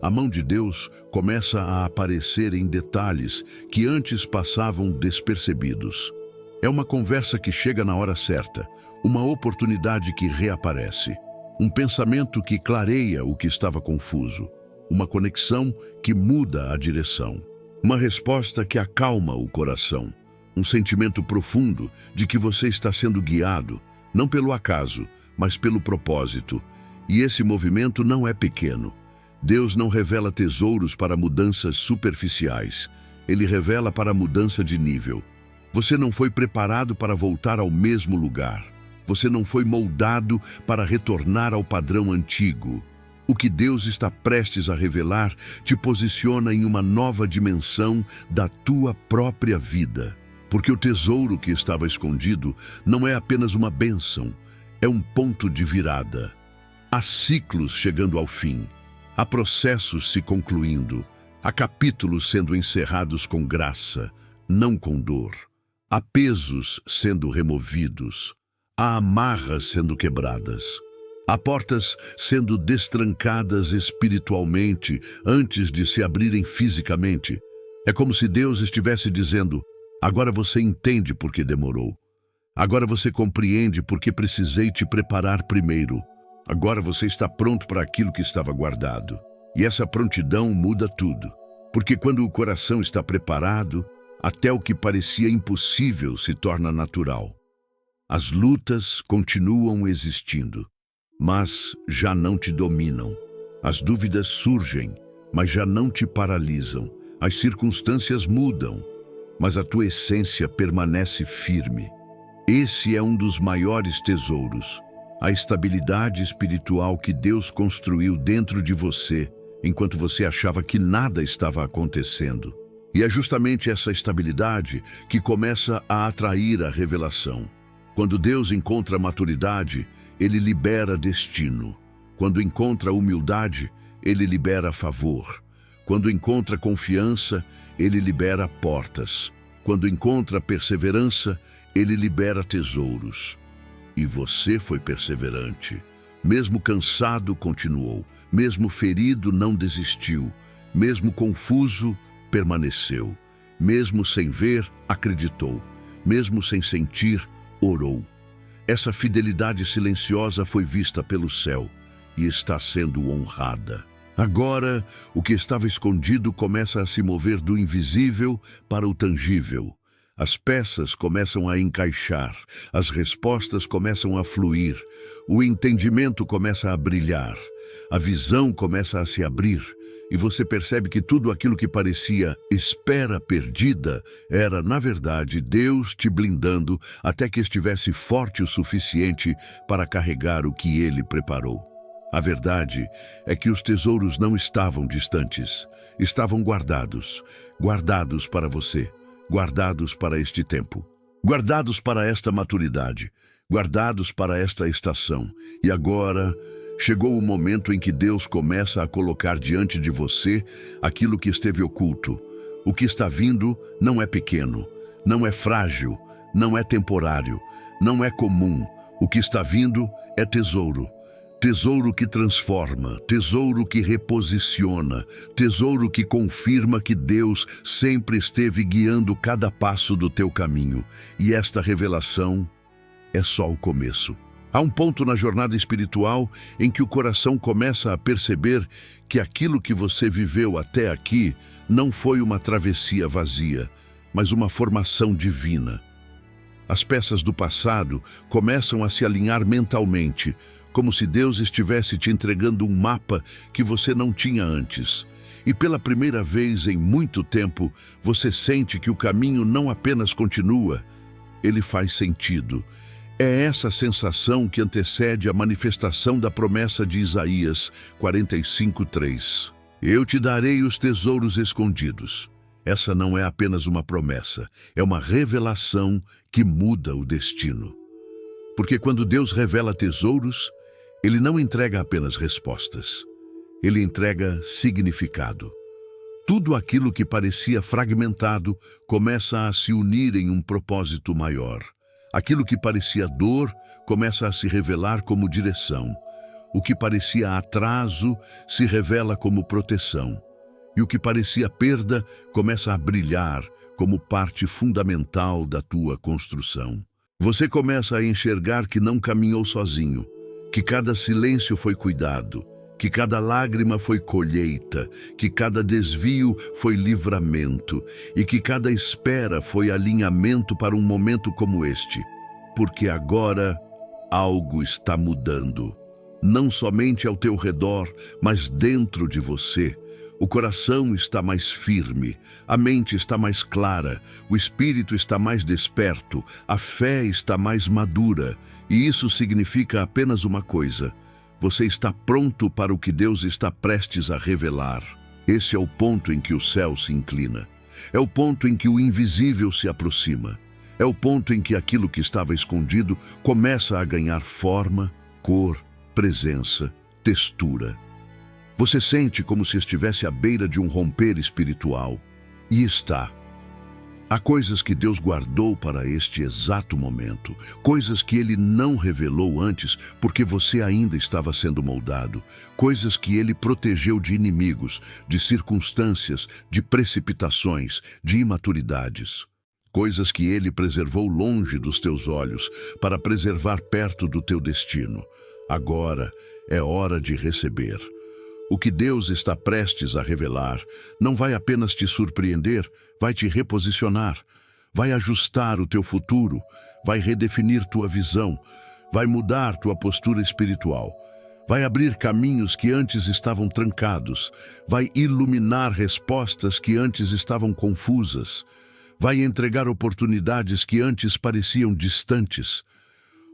A mão de Deus começa a aparecer em detalhes que antes passavam despercebidos. É uma conversa que chega na hora certa, uma oportunidade que reaparece, um pensamento que clareia o que estava confuso, uma conexão que muda a direção, uma resposta que acalma o coração, um sentimento profundo de que você está sendo guiado, não pelo acaso, mas pelo propósito. E esse movimento não é pequeno. Deus não revela tesouros para mudanças superficiais. Ele revela para a mudança de nível. Você não foi preparado para voltar ao mesmo lugar. Você não foi moldado para retornar ao padrão antigo. O que Deus está prestes a revelar te posiciona em uma nova dimensão da tua própria vida. Porque o tesouro que estava escondido não é apenas uma bênção, é um ponto de virada. Há ciclos chegando ao fim. Há processos se concluindo, há capítulos sendo encerrados com graça, não com dor. Há pesos sendo removidos, há amarras sendo quebradas. Há portas sendo destrancadas espiritualmente antes de se abrirem fisicamente. É como se Deus estivesse dizendo: agora você entende por que demorou. Agora você compreende por que precisei te preparar primeiro. Agora você está pronto para aquilo que estava guardado. E essa prontidão muda tudo. Porque quando o coração está preparado, até o que parecia impossível se torna natural. As lutas continuam existindo, mas já não te dominam. As dúvidas surgem, mas já não te paralisam. As circunstâncias mudam, mas a tua essência permanece firme. Esse é um dos maiores tesouros. A estabilidade espiritual que Deus construiu dentro de você, enquanto você achava que nada estava acontecendo. E é justamente essa estabilidade que começa a atrair a revelação. Quando Deus encontra maturidade, Ele libera destino. Quando encontra humildade, Ele libera favor. Quando encontra confiança, Ele libera portas. Quando encontra perseverança, Ele libera tesouros. E você foi perseverante. Mesmo cansado, continuou. Mesmo ferido, não desistiu. Mesmo confuso, permaneceu. Mesmo sem ver, acreditou. Mesmo sem sentir, orou. Essa fidelidade silenciosa foi vista pelo céu e está sendo honrada. Agora, o que estava escondido começa a se mover do invisível para o tangível. As peças começam a encaixar, as respostas começam a fluir, o entendimento começa a brilhar, a visão começa a se abrir, e você percebe que tudo aquilo que parecia espera perdida era, na verdade, Deus te blindando até que estivesse forte o suficiente para carregar o que Ele preparou. A verdade é que os tesouros não estavam distantes, estavam guardados, guardados para você. Guardados para este tempo, guardados para esta maturidade, guardados para esta estação. E agora chegou o momento em que Deus começa a colocar diante de você aquilo que esteve oculto. O que está vindo não é pequeno, não é frágil, não é temporário, não é comum. O que está vindo é tesouro. Tesouro que transforma, tesouro que reposiciona, tesouro que confirma que Deus sempre esteve guiando cada passo do teu caminho. E esta revelação é só o começo. Há um ponto na jornada espiritual em que o coração começa a perceber que aquilo que você viveu até aqui não foi uma travessia vazia, mas uma formação divina. As peças do passado começam a se alinhar mentalmente, como se Deus estivesse te entregando um mapa que você não tinha antes. E pela primeira vez em muito tempo, você sente que o caminho não apenas continua, ele faz sentido. É essa sensação que antecede a manifestação da promessa de Isaías 45:3. Eu te darei os tesouros escondidos. Essa não é apenas uma promessa, é uma revelação que muda o destino. Porque quando Deus revela tesouros, Ele não entrega apenas respostas. Ele entrega significado. Tudo aquilo que parecia fragmentado começa a se unir em um propósito maior. Aquilo que parecia dor começa a se revelar como direção. O que parecia atraso se revela como proteção. E o que parecia perda começa a brilhar como parte fundamental da tua construção. Você começa a enxergar que não caminhou sozinho, que cada silêncio foi cuidado, que cada lágrima foi colheita, que cada desvio foi livramento e que cada espera foi alinhamento para um momento como este. Porque agora algo está mudando, não somente ao teu redor, mas dentro de você. O coração está mais firme, a mente está mais clara, o espírito está mais desperto, a fé está mais madura. E isso significa apenas uma coisa: você está pronto para o que Deus está prestes a revelar. Esse é o ponto em que o céu se inclina. É o ponto em que o invisível se aproxima. É o ponto em que aquilo que estava escondido começa a ganhar forma, cor, presença, textura. Você sente como se estivesse à beira de um romper espiritual. E está. Há coisas que Deus guardou para este exato momento, coisas que Ele não revelou antes porque você ainda estava sendo moldado, coisas que Ele protegeu de inimigos, de circunstâncias, de precipitações, de imaturidades. Coisas que Ele preservou longe dos teus olhos para preservar perto do teu destino. Agora é hora de receber. O que Deus está prestes a revelar não vai apenas te surpreender, vai te reposicionar, vai ajustar o teu futuro, vai redefinir tua visão, vai mudar tua postura espiritual, vai abrir caminhos que antes estavam trancados, vai iluminar respostas que antes estavam confusas, vai entregar oportunidades que antes pareciam distantes.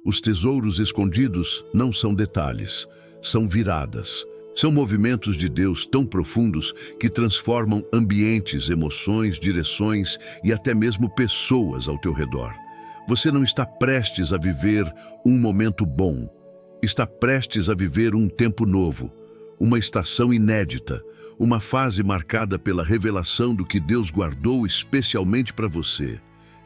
Os tesouros escondidos não são detalhes, são viradas. São movimentos de Deus tão profundos que transformam ambientes, emoções, direções e até mesmo pessoas ao teu redor. Você não está prestes a viver um momento bom. Está prestes a viver um tempo novo, uma estação inédita, uma fase marcada pela revelação do que Deus guardou especialmente para você.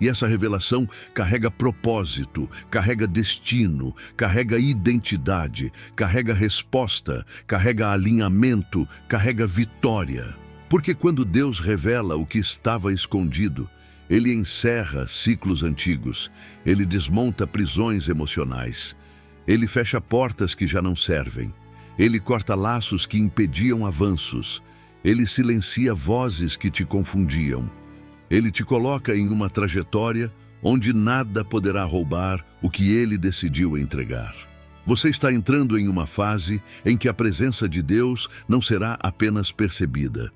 E essa revelação carrega propósito, carrega destino, carrega identidade, carrega resposta, carrega alinhamento, carrega vitória. Porque quando Deus revela o que estava escondido, Ele encerra ciclos antigos, Ele desmonta prisões emocionais, Ele fecha portas que já não servem, Ele corta laços que impediam avanços, Ele silencia vozes que te confundiam. Ele te coloca em uma trajetória onde nada poderá roubar o que Ele decidiu entregar. Você está entrando em uma fase em que a presença de Deus não será apenas percebida,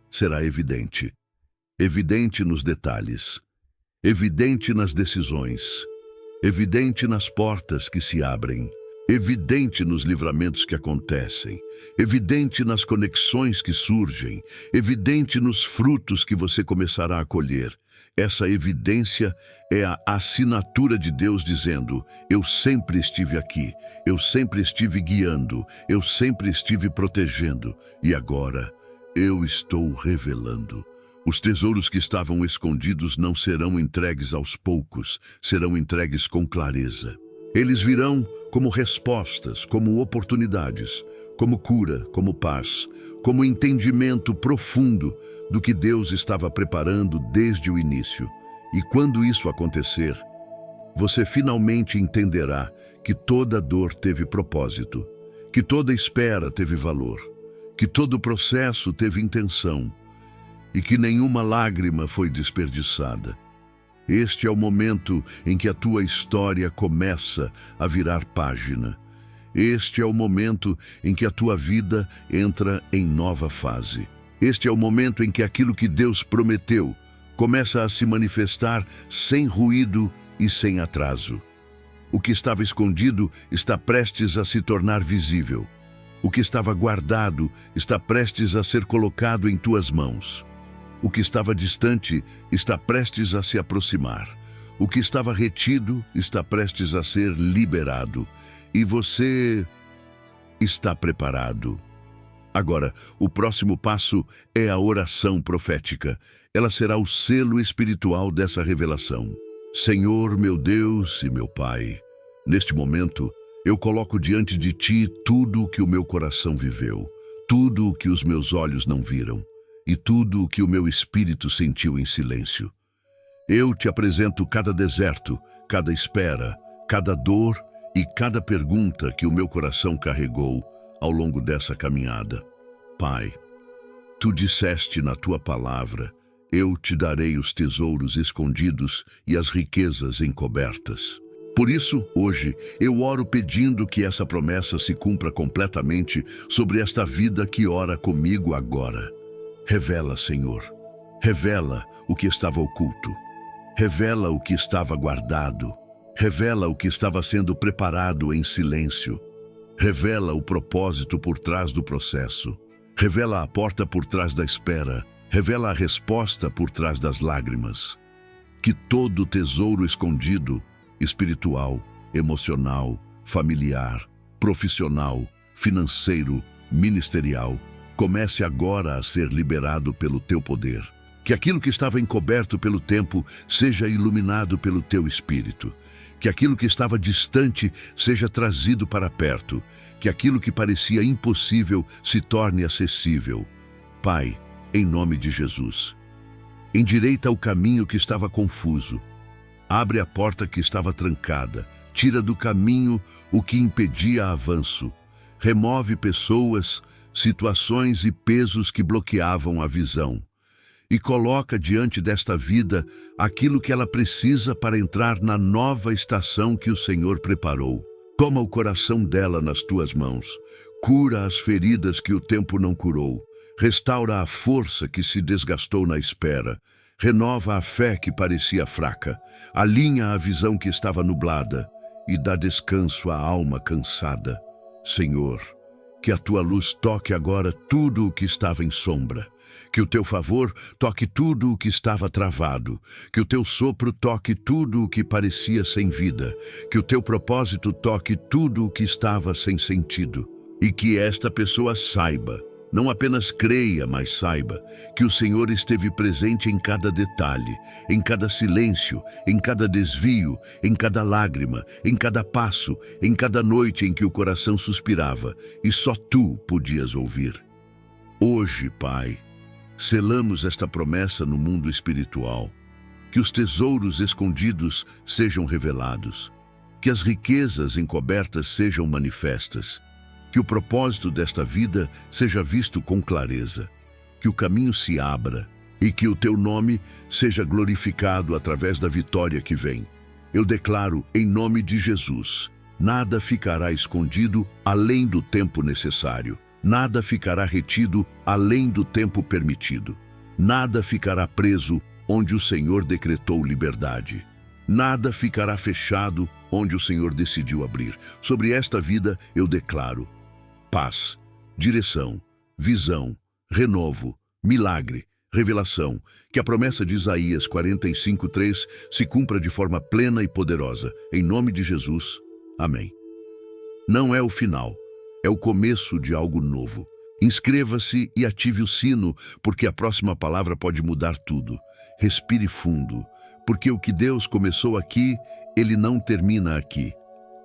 será evidente. Evidente nos detalhes, evidente nas decisões, evidente nas portas que se abrem, evidente nos livramentos que acontecem, evidente nas conexões que surgem, evidente nos frutos que você começará a colher. Essa evidência é a assinatura de Deus dizendo: eu sempre estive aqui, eu sempre estive guiando, eu sempre estive protegendo, e agora eu estou revelando. Os tesouros que estavam escondidos não serão entregues aos poucos, serão entregues com clareza. Eles virão como respostas, como oportunidades, como cura, como paz, como entendimento profundo do que Deus estava preparando desde o início. E quando isso acontecer, você finalmente entenderá que toda dor teve propósito, que toda espera teve valor, que todo processo teve intenção e que nenhuma lágrima foi desperdiçada. Este é o momento em que a tua história começa a virar página. Este é o momento em que a tua vida entra em nova fase. Este é o momento em que aquilo que Deus prometeu começa a se manifestar sem ruído e sem atraso. O que estava escondido está prestes a se tornar visível. O que estava guardado está prestes a ser colocado em tuas mãos. O que estava distante está prestes a se aproximar. O que estava retido está prestes a ser liberado. E você está preparado. Agora, o próximo passo é a oração profética. Ela será o selo espiritual dessa revelação. Senhor, meu Deus e meu Pai, neste momento, eu coloco diante de Ti tudo o que o meu coração viveu, tudo o que os meus olhos não viram e tudo o que o meu espírito sentiu em silêncio. Eu te apresento cada deserto, cada espera, cada dor e cada pergunta que o meu coração carregou ao longo dessa caminhada. Pai, Tu disseste na Tua palavra, eu te darei os tesouros escondidos e as riquezas encobertas. Por isso, hoje, eu oro pedindo que essa promessa se cumpra completamente sobre esta vida que ora comigo agora. Revela, Senhor. Revela o que estava oculto. Revela o que estava guardado. Revela o que estava sendo preparado em silêncio. Revela o propósito por trás do processo. Revela a porta por trás da espera. Revela a resposta por trás das lágrimas. Que todo tesouro escondido, espiritual, emocional, familiar, profissional, financeiro, ministerial, comece agora a ser liberado pelo Teu poder. Que aquilo que estava encoberto pelo tempo seja iluminado pelo Teu Espírito. Que aquilo que estava distante seja trazido para perto. Que aquilo que parecia impossível se torne acessível. Pai, em nome de Jesus, endireita o caminho que estava confuso. Abre a porta que estava trancada. Tira do caminho o que impedia avanço. Remove pessoas, situações e pesos que bloqueavam a visão. E coloca diante desta vida aquilo que ela precisa para entrar na nova estação que o Senhor preparou. Toma o coração dela nas tuas mãos. Cura as feridas que o tempo não curou. Restaura a força que se desgastou na espera. Renova a fé que parecia fraca. Alinha a visão que estava nublada e dá descanso à alma cansada. Senhor, que a Tua luz toque agora tudo o que estava em sombra. Que o Teu favor toque tudo o que estava travado. Que o Teu sopro toque tudo o que parecia sem vida. Que o Teu propósito toque tudo o que estava sem sentido. E que esta pessoa saiba, não apenas creia, mas saiba, que o Senhor esteve presente em cada detalhe, em cada silêncio, em cada desvio, em cada lágrima, em cada passo, em cada noite em que o coração suspirava, e só Tu podias ouvir. Hoje, Pai, selamos esta promessa no mundo espiritual, que os tesouros escondidos sejam revelados, que as riquezas encobertas sejam manifestas, que o propósito desta vida seja visto com clareza, que o caminho se abra e que o Teu nome seja glorificado através da vitória que vem. Eu declaro, em nome de Jesus, nada ficará escondido além do tempo necessário. Nada ficará retido além do tempo permitido. Nada ficará preso onde o Senhor decretou liberdade. Nada ficará fechado onde o Senhor decidiu abrir. Sobre esta vida eu declaro paz, direção, visão, renovo, milagre, revelação, que a promessa de Isaías 45:3 se cumpra de forma plena e poderosa. Em nome de Jesus. Amém. Não é o final, é o começo de algo novo. Inscreva-se e ative o sino, porque a próxima palavra pode mudar tudo. Respire fundo, porque o que Deus começou aqui, Ele não termina aqui.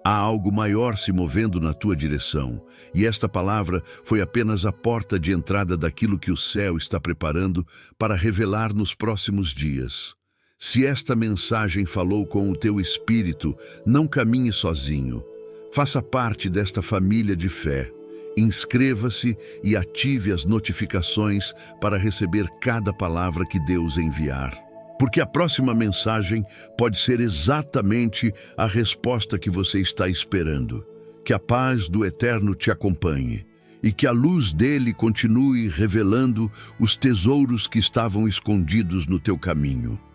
Há algo maior se movendo na tua direção, e esta palavra foi apenas a porta de entrada daquilo que o céu está preparando para revelar nos próximos dias. Se esta mensagem falou com o teu espírito, não caminhe sozinho. Faça parte desta família de fé. Inscreva-se e ative as notificações para receber cada palavra que Deus enviar. Porque a próxima mensagem pode ser exatamente a resposta que você está esperando. Que a paz do Eterno te acompanhe e que a luz dele continue revelando os tesouros que estavam escondidos no teu caminho.